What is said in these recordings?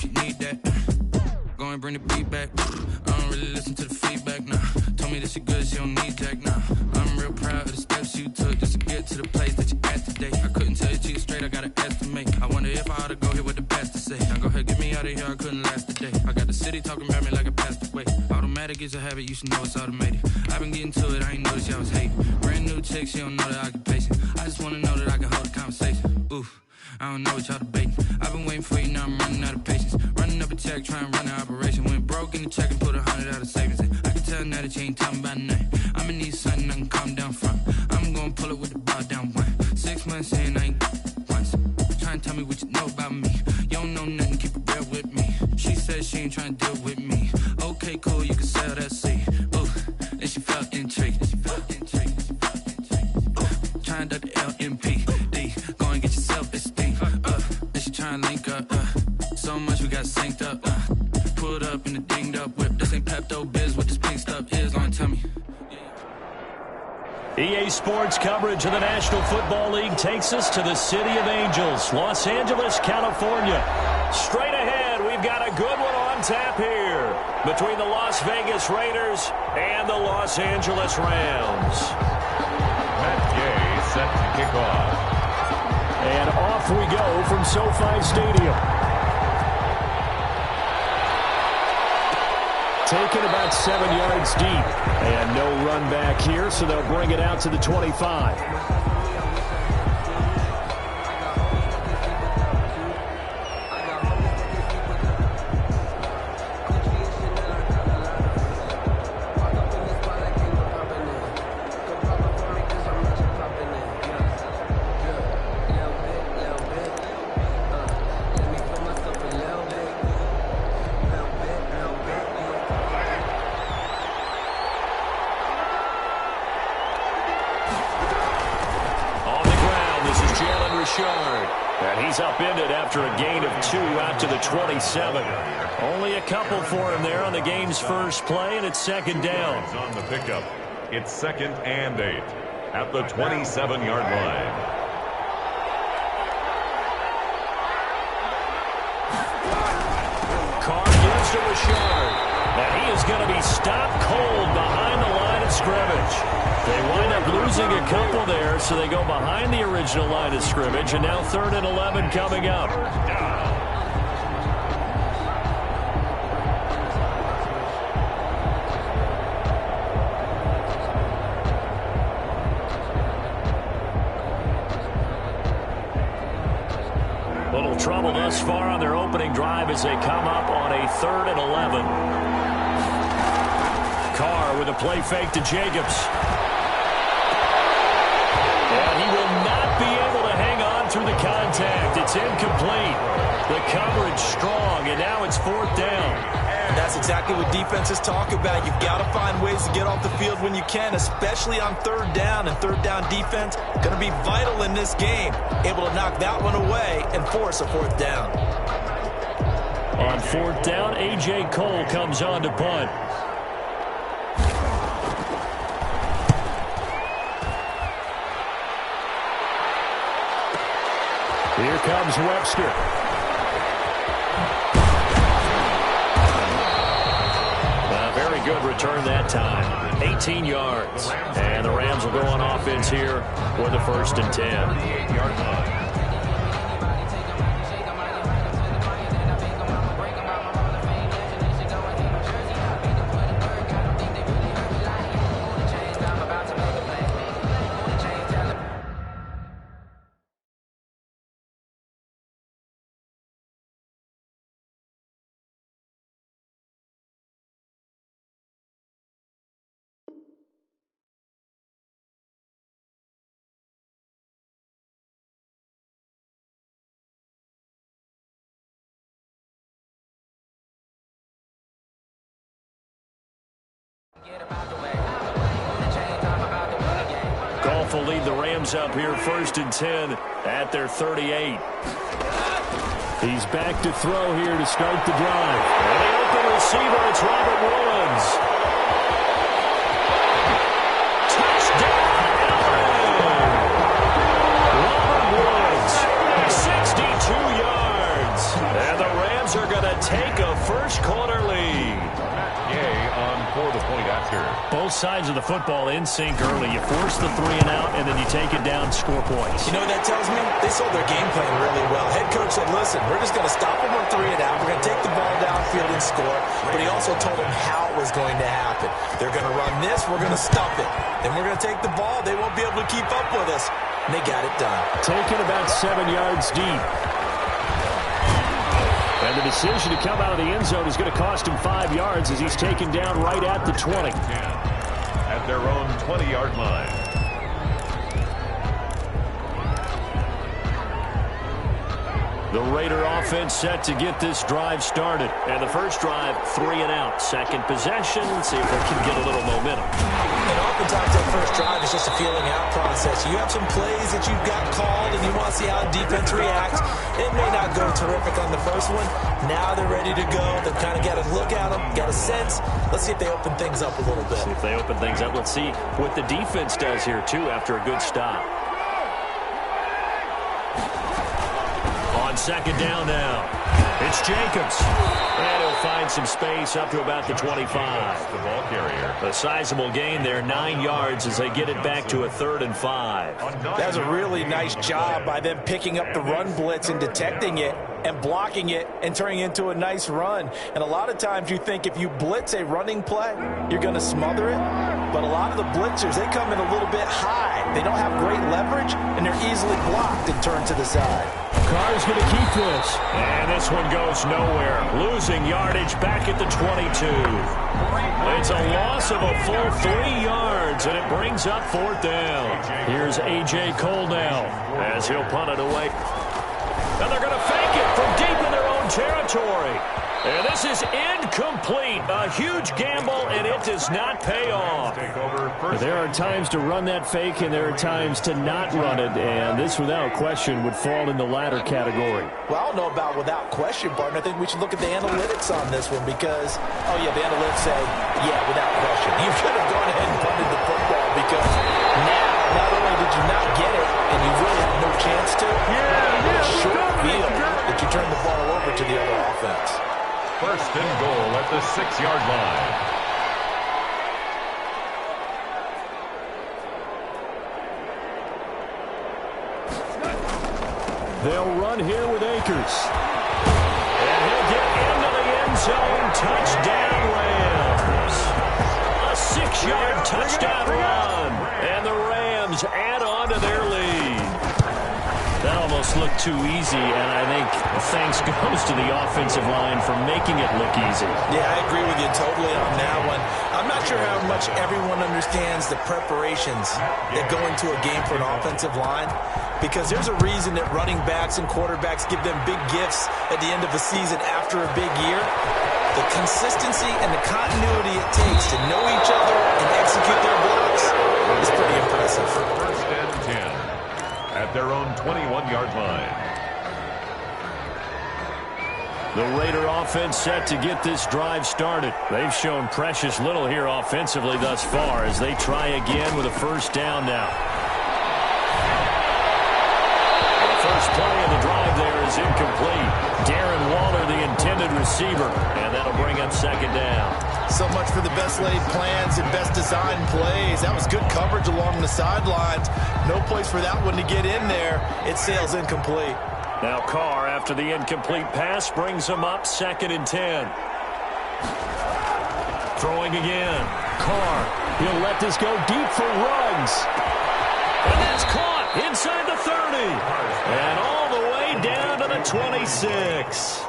she need that. Go and bring the beat back. I don't really listen to the feedback, nah. Told me that she good, she don't need Jack, nah. I'm real proud of the steps you took just to get to the place that you at today. I couldn't tell you to you straight, I gotta estimate. I wonder if I ought to go here with the best to say. Now go ahead, get me out of here, I couldn't last a day. I got the city talking about me like I passed away. Automatic is a habit, you should know it's automated. I've been getting to it, I ain't noticed y'all was hating. Brand new chick, she don't know the occupation. I just wanna know that I can hold a conversation. Oof. I don't know what y'all debating. I've been waiting for you, now I'm running out of patience. Running up a check, trying to run an operation. Went broke in the check and put 100 out of savings in. I can tell now that you ain't talking about nothing. I'ma need something I can calm down from. I'm gonna pull it with the bow down one. 6 months in, I ain't once. Trying to tell me what you know about me. You don't know nothing, keep it real with me. She said she ain't trying to deal with me. Okay, cool, you can sell that seed. Ooh, and she felt intrigued. Trying to duck the LMP. Go and get your self-esteem. And she trying to link up. So much we got synced up. Pulled up in the dinged up whip. This ain't Pepto-Biz, what this pink stuff is. Long tell me. EA Sports coverage of the National Football League takes us to the City of Angels, Los Angeles, California. Straight ahead, we've got a good one on tap here between the Las Vegas Raiders and the Los Angeles Rams. Set to kick off. And off we go from SoFi Stadium. Taken about 7 yards deep. And no run back here, so they'll bring it out to the 25. And he's upended after a gain of 2 out to the 27. Only a couple for him there on the game's first play, and it's second down. On the pickup, it's 2nd and 8 at the 27-yard line. Carr gives to Richard. And he is going to be stopped cold behind the line of scrimmage. They wind up losing a couple there, so they go behind the original line of scrimmage, and now 3rd and 11 coming up. Little trouble thus far on their opening drive as they come up on a 3rd and 11. Carr with a play fake to Jacobs. And he will not be able to hang on through the contact. It's incomplete. The coverage strong, and now it's 4th down. And that's exactly what defenses talk about. You've got to find ways to get off the field when you can, especially on 3rd down. And 3rd down defense going to be vital in this game. Able to knock that one away and force a 4th down. On 4th down, A.J. Cole comes on to punt. Here comes Webster. A very good return that time. 18 yards. And the Rams will go on offense here for the 1st and 10. 8-yard line. Goff will lead the Rams up here 1st and 10 at their 38. He's back to throw here to start the drive. And the open receiver, it's Robert Woods. Touchdown, Allen! Robert Woods, 62 yards. And the Rams are going to take a first quarter lead. Yay on for the point after. Both sides of the football in sync early. You force the 3 and out, and then you take it down, score points. You know what that tells me? They sold their game plan really well. Head coach said, listen, we're just going to stop them on 3 and out. We're going to take the ball downfield and score. But he also told them how it was going to happen. They're going to run this. We're going to stop it. Then we're going to take the ball. They won't be able to keep up with us. And they got it done. Taken about 7 yards deep. And the decision to come out of the end zone is going to cost him 5 yards as he's taken down right at the 20. At their own 20-yard line. The Raider offense set to get this drive started. And the first drive, 3 and out. Second possession, see if they can get a little momentum. And oftentimes that first drive is just a feeling out process. You have some plays that you've got called and you want to see how defense reacts. It may not go terrific on the first one. Now they're ready to go. They've kind of got to look at them, got a sense. Let's see if they open things up a little bit. See if they open things up. Let's see what the defense does here, too, after a good stop. On second down now, it's Jacobs. And he'll find some space up to about the 25. The ball carrier. A sizable gain there, 9 yards as they get it back to a 3rd and 5. That was a really nice job by them picking up the run blitz and detecting it and blocking it and turning it into a nice run. And a lot of times you think if you blitz a running play, you're going to smother it. But a lot of the blitzers, they come in a little bit high. They don't have great leverage, and they're easily blocked and turned to the side. Carr's going to keep this. And this one goes nowhere. Losing yardage back at the 22. It's a loss of a full 3 yards, and it brings up 4th down. Here's A.J. Cole now as he'll punt it away. And they're going to fake it from deep in their own territory. And this is incomplete. A huge gamble, and it does not pay off. There are times to run that fake, and there are times to not run it. And this, without question, would fall in the latter category. Well, I don't know about without question, partner. I think we should look at the analytics on this one because, oh, yeah, the analytics say, yeah, without question. You should have gone ahead and punted the football because now, not only did you not get it, and you really have no chance to, it's short field that you turn the ball over to the other offense. First and goal at the 6-yard line. They'll run here with Akers. And he'll get into the end zone. Touchdown, Rams. A 6-yard touchdown run. And the Rams add on to their lead. That almost looked too easy, and I think thanks goes to the offensive line for making it look easy. Yeah, I agree with you totally on that one. I'm not sure how much everyone understands the preparations that go into a game for an offensive line, because there's a reason that running backs and quarterbacks give them big gifts at the end of the season after a big year. The consistency and the continuity it takes to know each other and execute their blocks is pretty impressive. First and 10 at their own 21-yard line. The Raider offense set to get this drive started. They've shown precious little here offensively thus far as they try again with a first down now. The first play of the drive there is incomplete. Darren Waller, the intended receiver, and that'll bring up second down. So much for the best laid plans and best designed plays. That was good coverage along the sidelines. No place for that one to get in there. It sails incomplete. Now Carr, after the incomplete pass, brings him up 2nd and 10. Throwing again. Carr, he'll let this go deep for Ruggs. And that's caught inside the 30. And all the way down to the 26.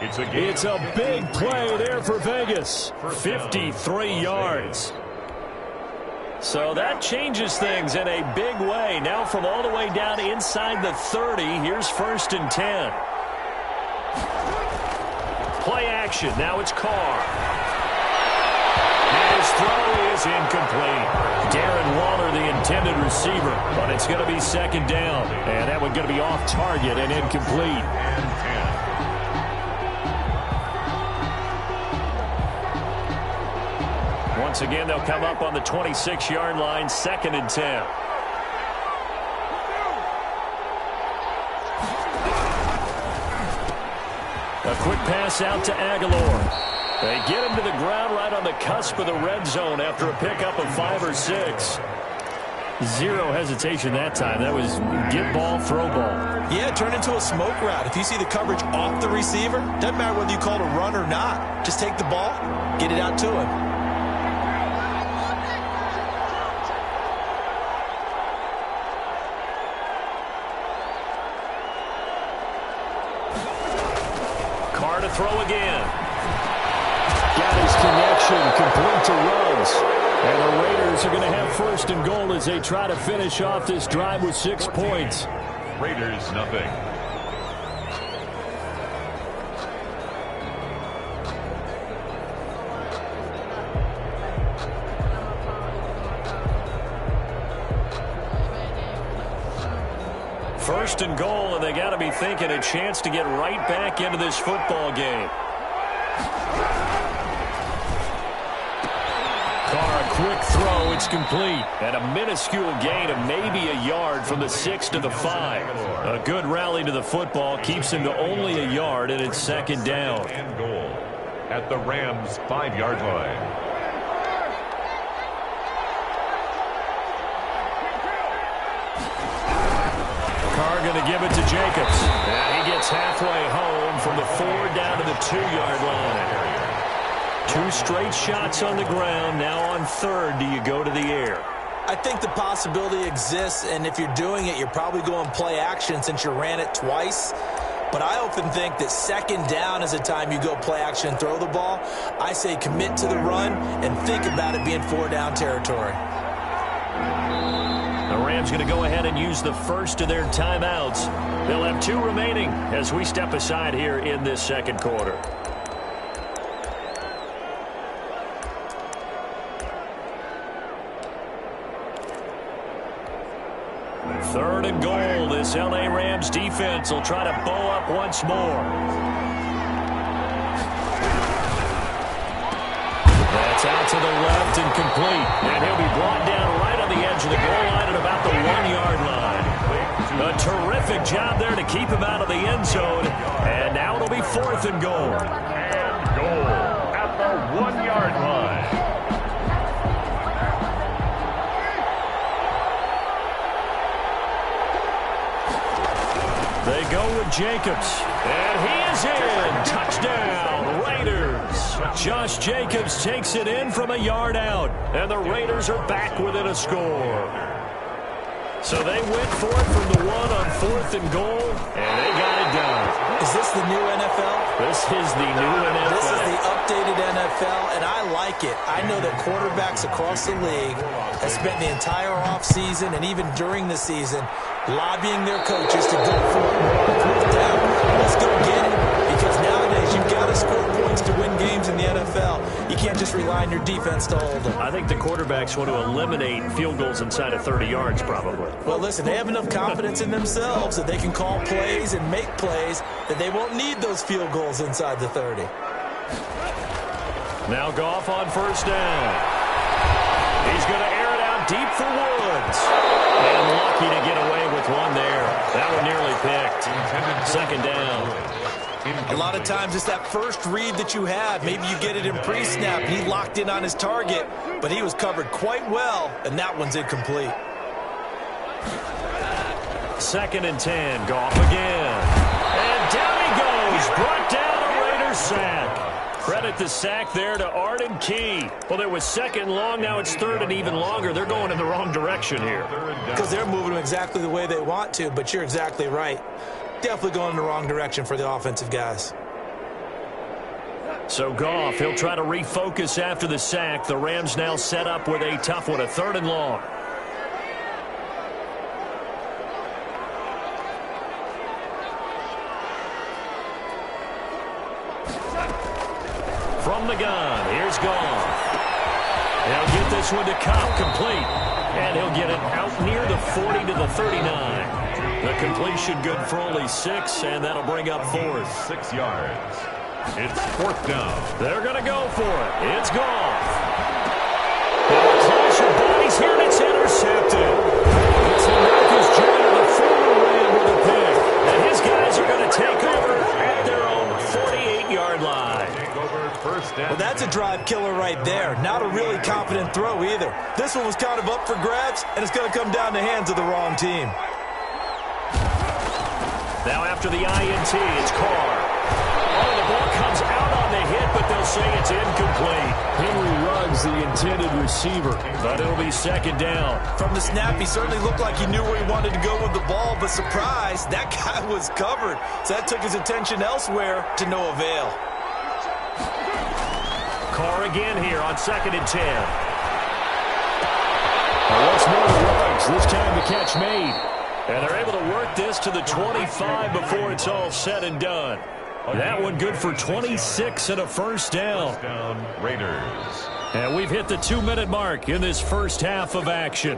It's a big play there for Vegas. 53 yards. So that changes things in a big way. Now from all the way down inside the 30, here's 1st and 10. Play action. Now it's Carr. And his throw is incomplete. Darren Waller, the intended receiver, but it's going to be 2nd down. And that one going to be off target and incomplete. Once again, they'll come up on the 26-yard line, 2nd and 10. A quick pass out to Aguilar. They get him to the ground right on the cusp of the red zone after a pickup of 5 or 6. Zero hesitation that time. That was get ball, throw ball. Yeah, it turned into a smoke route. If you see the coverage off the receiver, doesn't matter whether you call it a run or not. Just take the ball, get it out to him. Carr to throw again. Got his connection, complete to Ruggs. And the Raiders are going to have first and goal as they try to finish off this drive with 6 points. Raiders, nothing. First and goal, and they got to be thinking a chance to get right back into this football game. Quick throw, it's complete. And a minuscule gain of maybe a yard from the 6 to the 5. A good rally to the football keeps him to only a yard, and it's second down. And goal at the Rams' 5-yard line. Carr going to give it to Jacobs. And he gets halfway home from the 4 down to the 2-yard line. 2 straight shots on the ground. Now on third, do you go to the air? I think the possibility exists, and if you're doing it, you're probably going play action since you ran it twice. But I often think that second down is the time you go play action and throw the ball. I say commit to the run and think about it being 4-down territory. The Rams going to go ahead and use the first of their timeouts. They'll have 2 remaining as we step aside here in this second quarter. Third and goal. This L.A. Rams defense will try to bow up once more. That's out to the left and complete. And he'll be brought down right on the edge of the goal line at about the 1-yard line. A terrific job there to keep him out of the end zone. And now it'll be 4th and goal. And goal at the 1-yard line. They go with Jacobs, and he is in. Touchdown, Raiders. Josh Jacobs takes it in from a yard out, and the Raiders are back within a score. So they went for it from the 1 on 4th and goal, and they got it done. Is this the new NFL? This is the new NFL. This is the updated NFL, and I like it. I know that quarterbacks across the league have spent the entire offseason and even during the season lobbying their coaches to go for it. 4th down, let's go get it. Because nowadays you've got to score points to win games in the NFL. You can't just rely on your defense to hold them. I think the quarterbacks want to eliminate field goals inside of 30 yards probably. Well, listen, they have enough confidence in themselves that they can call plays and make plays that they won't need those field goals inside the 30. Now Goff on first down. He's going to air it out deep for Woods. And lucky to get away with one there. That one nearly picked. Second down. A lot of times it's that first read that you have. Maybe you get it in pre-snap. He locked in on his target, but he was covered quite well, and that one's incomplete. 2nd and 10. Goff again. And down he goes. Brought down a Raiders sack. Credit the sack there to Arden Key. Well, there was 2nd long. Now it's 3rd and even longer. They're going in the wrong direction here. Because they're moving them exactly the way they want to, but you're exactly right. Definitely going in the wrong direction for the offensive guys. So Goff, he'll try to refocus after the sack. The Rams now set up with a tough one, a 3rd and long. From the gun, here's Goff. He'll get this one to Cobb, complete. And he'll get it out near the 40 to the 39. The completion good for only 6, and that'll bring up 4th. 6 yards. It's 4th down. They're going to go for it. It's Goff. And a clash of bodies here, and it's intercepted. It's Marcus Jr., the former Ram, with a pick. And his guys are going to take over at their own 48 first down. Well, that's a drive killer right there. Not a really confident throw either. This one was kind of up for grabs, and it's going to come down the hands of the wrong team. Now after the INT, it's Carr. Oh, the ball comes out on the hit, but they'll say it's incomplete. Henry Ruggs, the intended receiver, but it'll be second down. From the snap, he certainly looked like he knew where he wanted to go with the ball, but surprise, that guy was covered. So that took his attention elsewhere to no avail. Carr again here on 2nd and 10. Once more to Ruggs, this time the catch made. And they're able to work this to the 25 before it's all said and done. That one good for 26 and a first down. First down, Raiders. And we've hit the 2-minute mark in this first half of action.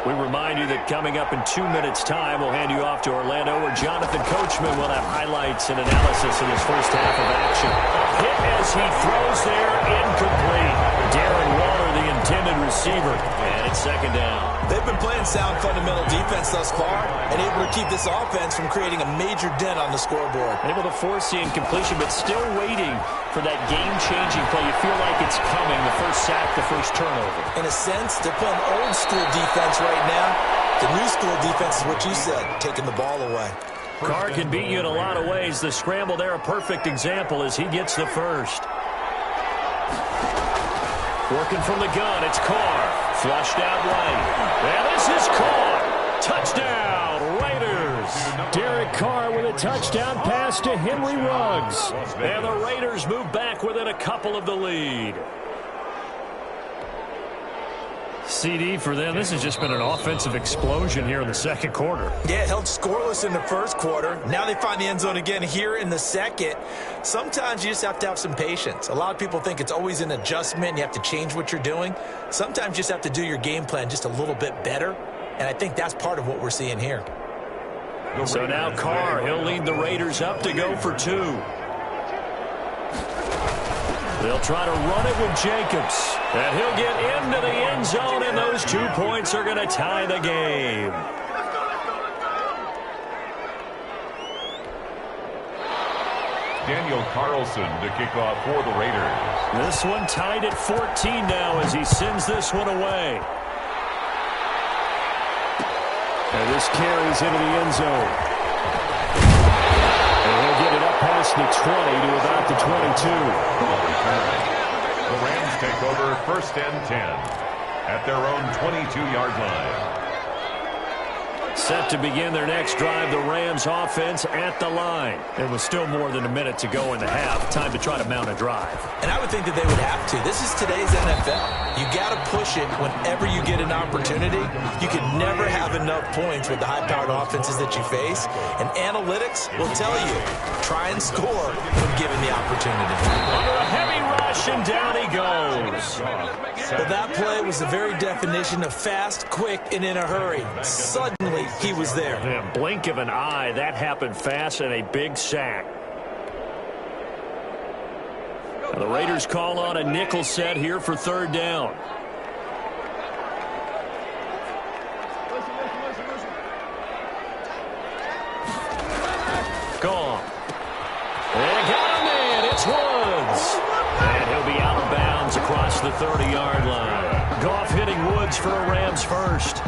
We remind you that coming up in 2 minutes' time, we'll hand you off to Orlando, where Jonathan Coachman will have highlights and analysis of this first half of action. Hit as he throws there, incomplete. Darren Waller, the intended receiver, and it's second down. They've been playing sound fundamental defense thus far and able to keep this offense from creating a major dent on the scoreboard. Able to force the incompletion, but still waiting for that game-changing play. You feel like it's coming, the first sack, the first turnover. In a sense, they're playing old-school defense right now. The new-school defense is what you said, taking the ball away. Carr can beat you in a lot of ways. The scramble there, a perfect example as he gets the first. Working from the gun, it's Carr. Flushed out right. And this is Carr. Touchdown, Raiders. Derek Carr with a touchdown pass to Henry Ruggs. And the Raiders move back within a couple of the lead. CD for them. This has just been an offensive explosion here in the second quarter. Yeah, held scoreless in the first quarter. Now they find the end zone again here in the second. Sometimes you just have to have some patience. A lot of people think it's always an adjustment. You have to change what you're doing. Sometimes you just have to do your game plan just a little bit better. And I think that's part of what we're seeing here. So now Carr, he'll lead the Raiders up to go for 2. They'll try to run it with Jacobs. And he'll get into the end zone, and those 2 points are going to tie the game. Daniel Carlson to kick off for the Raiders. This one tied at 14 now as he sends this one away. And this carries into the end zone. And he'll get it up past the 20 to about the 22. The Rams take over 1st and 10 at their own 22-yard line. Set to begin their next drive, the Rams offense at the line. There was still more than a minute to go in the half. Time to try to mount a drive. And I would think that they would have to. This is today's NFL. You got to push it whenever you get an opportunity. You can never have enough points with the high-powered offenses that you face. And analytics will tell you, try and score when given the opportunity. Under a heavy rush, and down he goes. Well, that play was the very definition of fast, quick, and in a hurry. Suddenly, he was there. In a blink of an eye, that happened fast, and a big sack. Now the Raiders call on a nickel set here for 3rd down. Gone. And got him in. It's Woods. And he'll be out of bounds across the 30-yard line. Goff hitting Woods for a Rams first.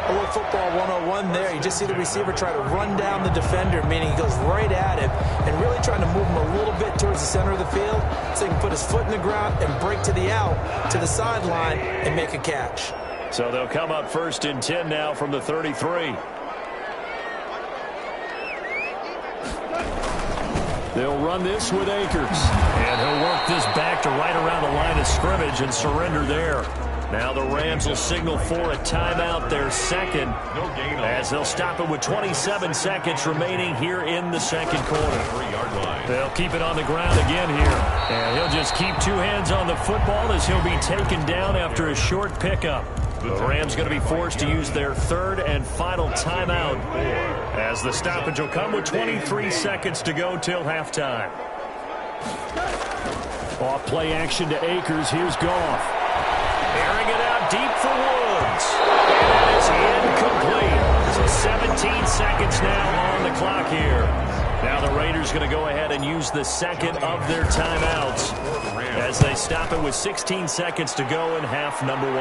A little football 101 there. You just see the receiver try to run down the defender, meaning he goes right at him and really trying to move him a little bit towards the center of the field so he can put his foot in the ground and break to the out, to the sideline, and make a catch. So they'll come up 1st and 10 now from the 33. They'll run this with Akers. And he'll work this back to right around the line of scrimmage and surrender there. Now the Rams will signal for a timeout, their second, as they'll stop it with 27 seconds remaining here in the second quarter. 3-yard line. They'll keep it on the ground again here. And he'll just keep 2 hands on the football as he'll be taken down after a short pickup. The Rams going to be forced to use their 3rd and final timeout as the stoppage will come with 23 seconds to go till halftime. Off play action to Akers. Here's Goff. Airing it out deep for Woods. And that is incomplete. So 17 seconds now on the clock here. Now the Raiders going to go ahead and use the second of their timeouts as they stop it with 16 seconds to go in half number 1.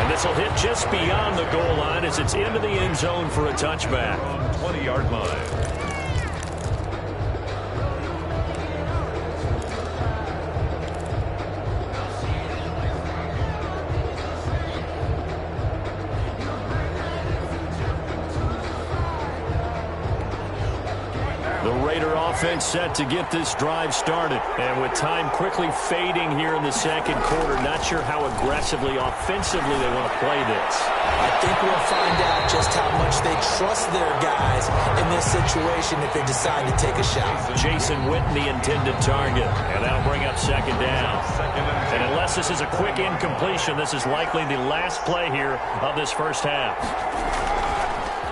And this will hit just beyond the goal line as it's into the end zone for a touchback. 20-yard line. Offense set to get this drive started. And with time quickly fading here in the second quarter, not sure how aggressively, offensively they want to play this. I think we'll find out just how much they trust their guys in this situation if they decide to take a shot. Jason Witten, the intended target. And that'll bring up second down. And unless this is a quick incompletion, this is likely the last play here of this first half.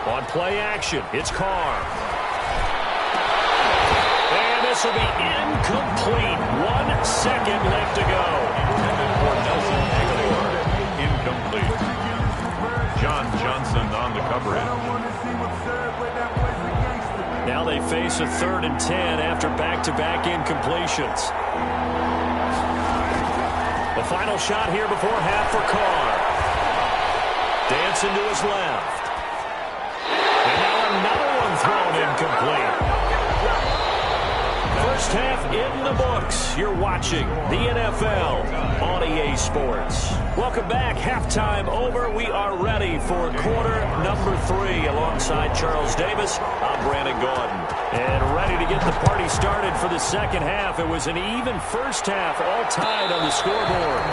On play action, it's Carr. This will be incomplete. 1 second left to go. Incomplete. John Johnson on the coverage. Now they face a 3rd and 10 after back-to-back incompletions. The final shot here before half for Carr. Dancing to his left. And now another one thrown incomplete. First half in the books. You're watching the NFL on EA Sports. Welcome back. Halftime over. We are ready for quarter number 3. Alongside Charles Davis, I'm Brandon Gordon. And ready to get the party started for the second half. It was an even first half, all tied on the scoreboard.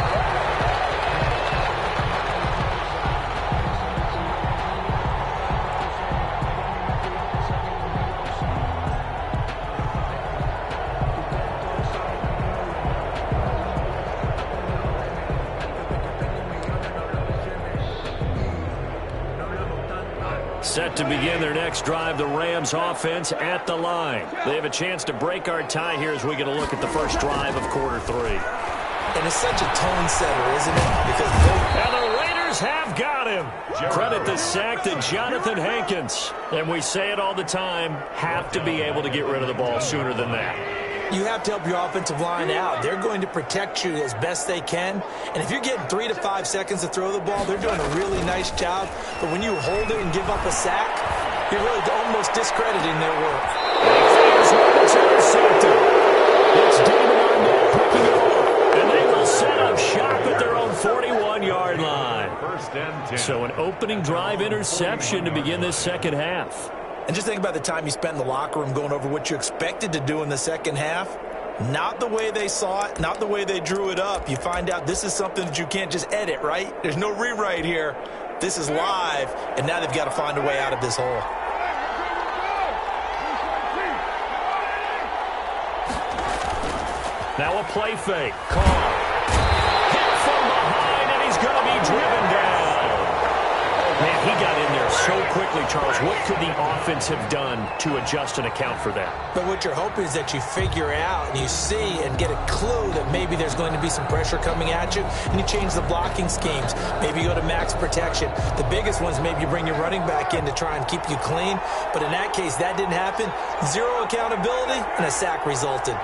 Set to begin their next drive, the Rams offense at the line. They have a chance to break our tie here as we get a look at the first drive of quarter 3. And it's such a tone setter, isn't it? Because and the Raiders have got him. Credit the sack to Jonathan Hankins. And we say it all the time, have to be able to get rid of the ball sooner than that. You have to help your offensive line out. They're going to protect you as best they can. And if you're getting 3 to 5 seconds to throw the ball, they're doing a really nice job. But when you hold it and give up a sack, you're really almost discrediting their work. It's intercepted. It's David Arnett picking it up. And they will set up shop at their own 41-yard line. First and 10. So an opening drive interception to begin this second half. And just think about the time you spent in the locker room going over what you expected to do in the second half. Not the way they saw it, not the way they drew it up. You find out this is something that you can't just edit, right? There's no rewrite here. This is live, and now they've got to find a way out of this hole. Now a play fake. Carr. Hit from behind, and he's going to be driven down. Man, he got in there so quickly, Charles. What could the offense have done to adjust and account for that? But what you're hoping is that you figure out and you see and get a clue that maybe there's going to be some pressure coming at you, and you change the blocking schemes. Maybe you go to max protection. The biggest ones, maybe you bring your running back in to try and keep you clean. But in that case, that didn't happen. Zero accountability, and a sack resulted.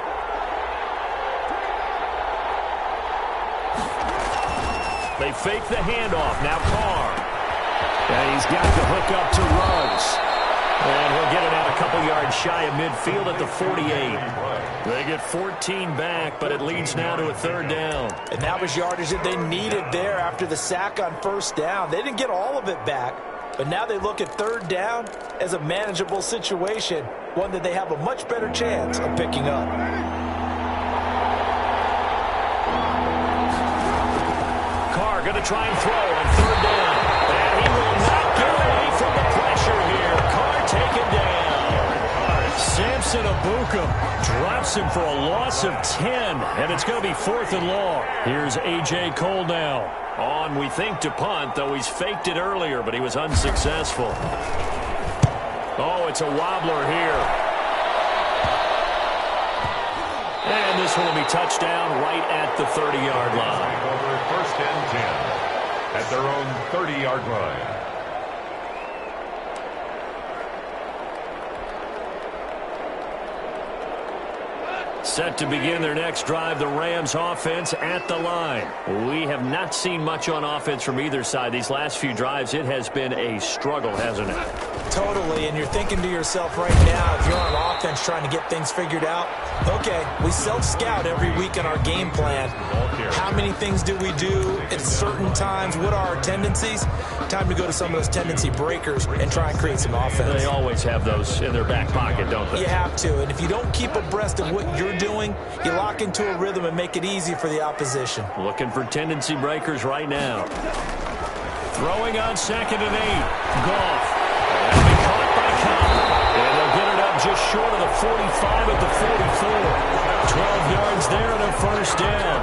They fake the handoff. Now Carr. And he's got the hook up to Ruggs. And he'll get it out a couple yards shy of midfield at the 48. They get 14 back, but it leads now to a 3rd down. And that was yardage that they needed there after the sack on 1st down. They didn't get all of it back, but now they look at 3rd down as a manageable situation, one that they have a much better chance of picking up. Carr going to try and throw on 3rd down. And he will not get away from the pressure here. Carr taken down. Samson Abuka drops him for a loss of 10. And it's going to be 4th and long. Here's A.J. Cole now. On, we think, to punt, though he's faked it earlier, but he was unsuccessful. Oh, it's a wobbler here. this one will be touchdown right at the 30-yard line. Over first and 10 at their own 30-yard line. Set to begin their next drive, the Rams offense at the line. We have not seen much on offense from either side. These last few drives, it has been a struggle, hasn't it? Totally, and you're thinking to yourself right now, if you're on offense trying to get things figured out, okay, we self-scout every week in our game plan. How many things do we do at certain times? What are our tendencies? Time to go to some of those tendency breakers and try and create some offense. They always have those in their back pocket, don't they? You have to, and if you don't keep abreast of what you're doing, you lock into a rhythm and make it easy for the opposition. Looking for tendency breakers right now. Throwing on 2nd and 8. Goff. That'll be caught by Cobb. And they'll get it up just short of the 45 at the 44. 12 yards there and a first down.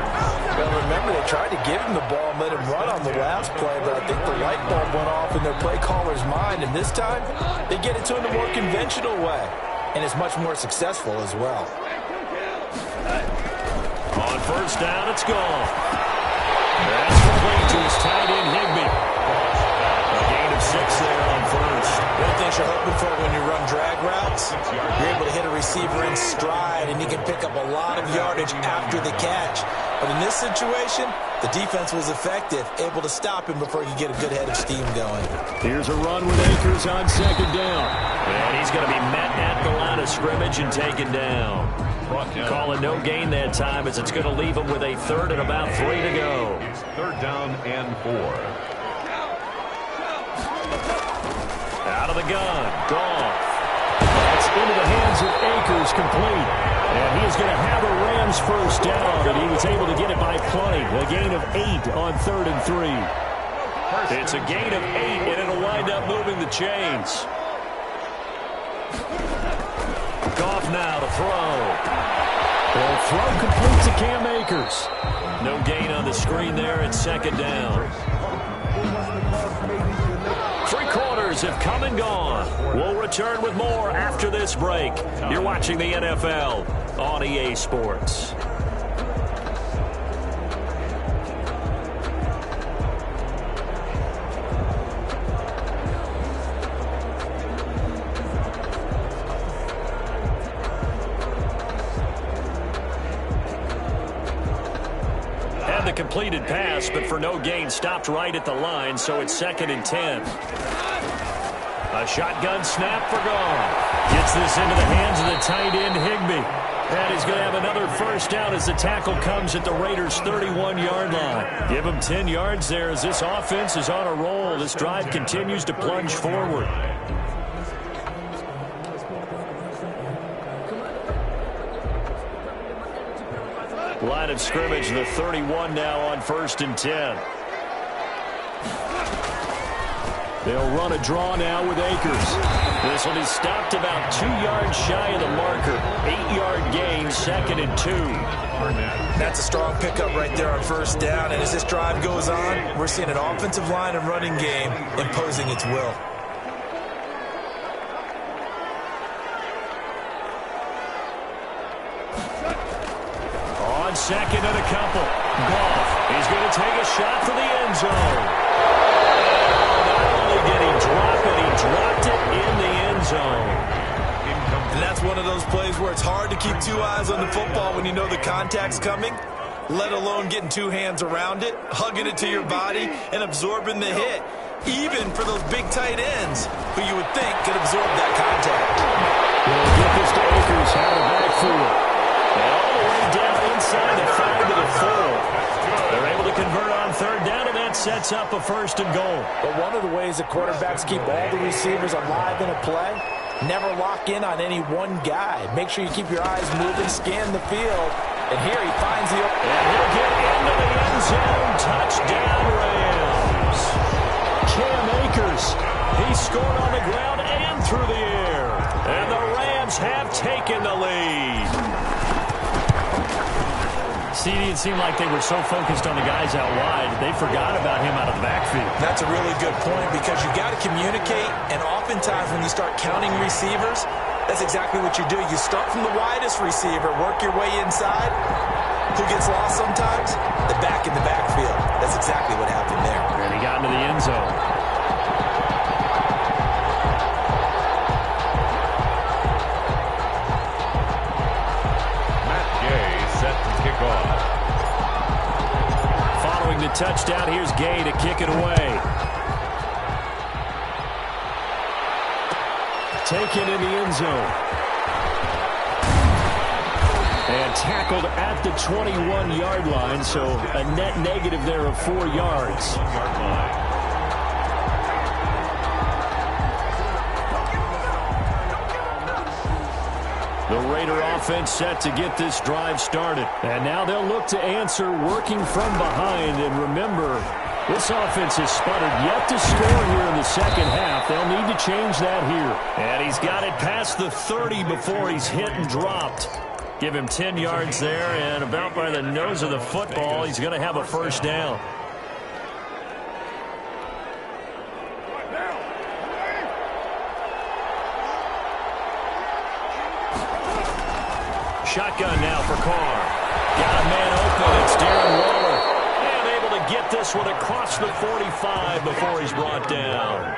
Well, remember, they tried to give him the ball and let him run on the last play, but I think the light bulb went off in their play caller's mind, and this time they get it to him the more conventional way, and it's much more successful as well. On first down, it's gone. That's complete to his tight end, Higbee. A gain of 6 there on first. One thing you're hoping for when you run drag routes, you're able to hit a receiver in stride, and you can pick up a lot of yardage after the catch. But in this situation, the defense was effective, able to stop him before he could get a good head of steam going. Here's a run with Akers on 2nd down. And he's going to be met at the line of scrimmage and taken down. Calling no gain that time as it's going to leave him with a 3rd and about 3 to go. It's 3rd down and 4. Out of the gun. Goff. That's into the hands of Akers, complete. And he is going to have a Rams first down, and he was able to get it by plenty. A gain of 8 on 3rd and 3. It's a gain of 8, and it'll wind up moving the chains. Goff now to throw. The throw complete to Cam Akers. No gain on the screen there at 2nd down. 3 quarters have come and gone. We'll return with more after this break. You're watching the NFL on EA Sports. The completed pass, but for no gain, stopped right at the line, so it's 2nd and 10. A shotgun snap for Goff. Gets this into the hands of the tight end, Higbee. And he's going to have another first down as the tackle comes at the Raiders' 31-yard line. Give him 10 yards there as this offense is on a roll. This drive continues to plunge forward. Line of scrimmage, the 31 now on 1st and 10. They'll run a draw now with Akers. This will be stopped about 2 yards shy of the marker. 8-yard gain, 2nd and 2. That's a strong pickup right there on first down, and as this drive goes on, we're seeing an offensive line and running game imposing its will. On 2nd and a couple. Goff, he's going to take a shot for the end zone. Not only did he drop it, he dropped it in the end zone. And that's one of those plays where it's hard to keep 2 eyes on the football when you know the contact's coming, let alone getting 2 hands around it, hugging it to your body, and absorbing the hit, even for those big tight ends who you would think could absorb that contact. We'll get this to Akers out of backfield. All the way down inside the 5 to the 4. They're able to convert on 3rd down, and that sets up a 1st and goal. But one of the ways that quarterbacks keep all the receivers alive in a play, never lock in on any one guy. Make sure you keep your eyes moving, scan the field, and here he finds the... And he'll get into the end zone. Touchdown, Rams. Cam Akers, he scored on the ground and through the air. And the Rams have taken the lead. CD, it seemed like they were so focused on the guys out wide, they forgot about him out of the backfield. That's a really good point because you got to communicate, and oftentimes when you start counting receivers, That's exactly what you do. You start from the widest receiver, work your way inside. Who gets lost sometimes? The back in the backfield. That's exactly what happened there. And he got into the end zone. Matt Gay set to kick off. Following the touchdown, here's Gay to kick it away. Taken in the end zone. And tackled at the 21-yard line, so a net negative there of 4 yards. The Raider offense set to get this drive started. And now they'll look to answer working from behind. And remember, this offense has sputtered yet to score here in the second half. They'll need to change that here. And he's got it past the 30 before he's hit and dropped. Give him 10 yards there, and about by the nose of the football, he's going to have a first down. Shotgun now for Carr. Got a man open. It's Darren Waller. And able to get this one across the 45 before he's brought down.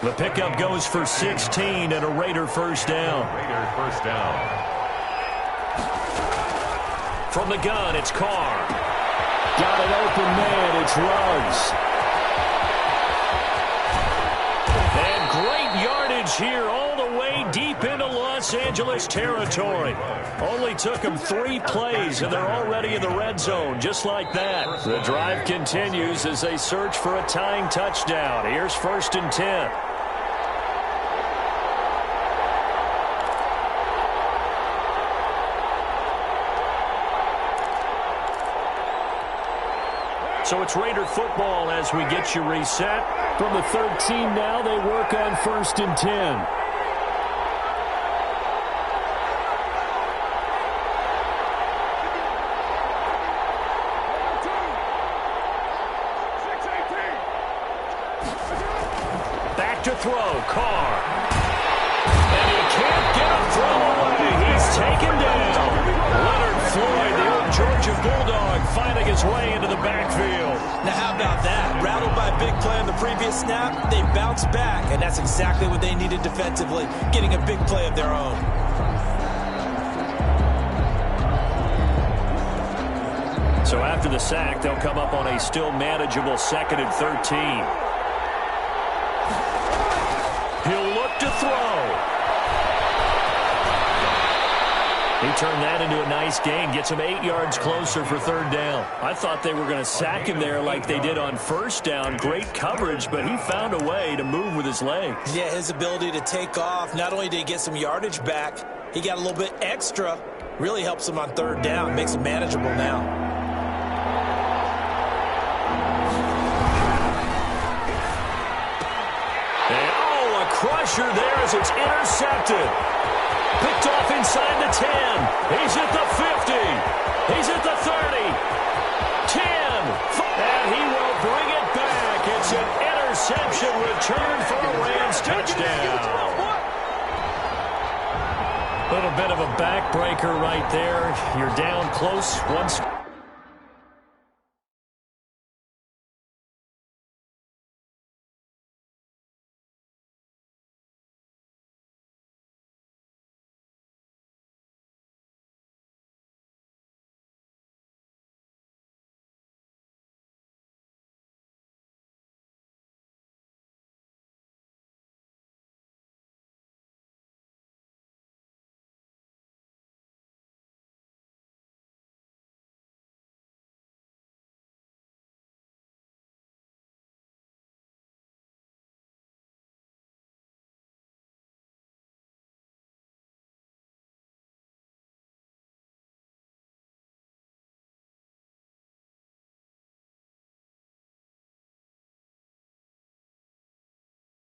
The pickup goes for 16 and a Raider first down. Raider first down. From the gun, it's Carr. Got an open man. It's Ruggs. And great yardage here all the way deep into Los Angeles territory. Only took them 3 plays, and they're already in the red zone, just like that. The drive continues as they search for a tying touchdown. Here's 1st and 10. So it's Raider football as we get you reset. From the 13 now, they work on 1st and 10. Back to throw, Carr. And he can't get a throw away. He's taken down. Leonard Floyd, the old Georgia Bulldog, finding his way into the backfield. Now how about that? Rattled by a big play on the previous snap, they bounced back, and that's exactly what they needed defensively, getting a big play of their own. So after the sack, they'll come up on a still manageable 2nd and 13. He'll look to throw. He turned that into a nice gain, gets him 8 yards closer for 3rd down. I thought they were going to sack him there like they did on 1st down. Great coverage, but he found a way to move with his legs. Yeah, his ability to take off, not only did he get some yardage back, he got a little bit extra. Really helps him on 3rd down, makes it manageable now. And, oh, a crusher there as it's intercepted. Picked off inside the 10. He's at the 50. He's at the 30. 10. And he will bring it back. It's an interception return for a Rams touchdown. A little bit of a backbreaker right there. You're down close once.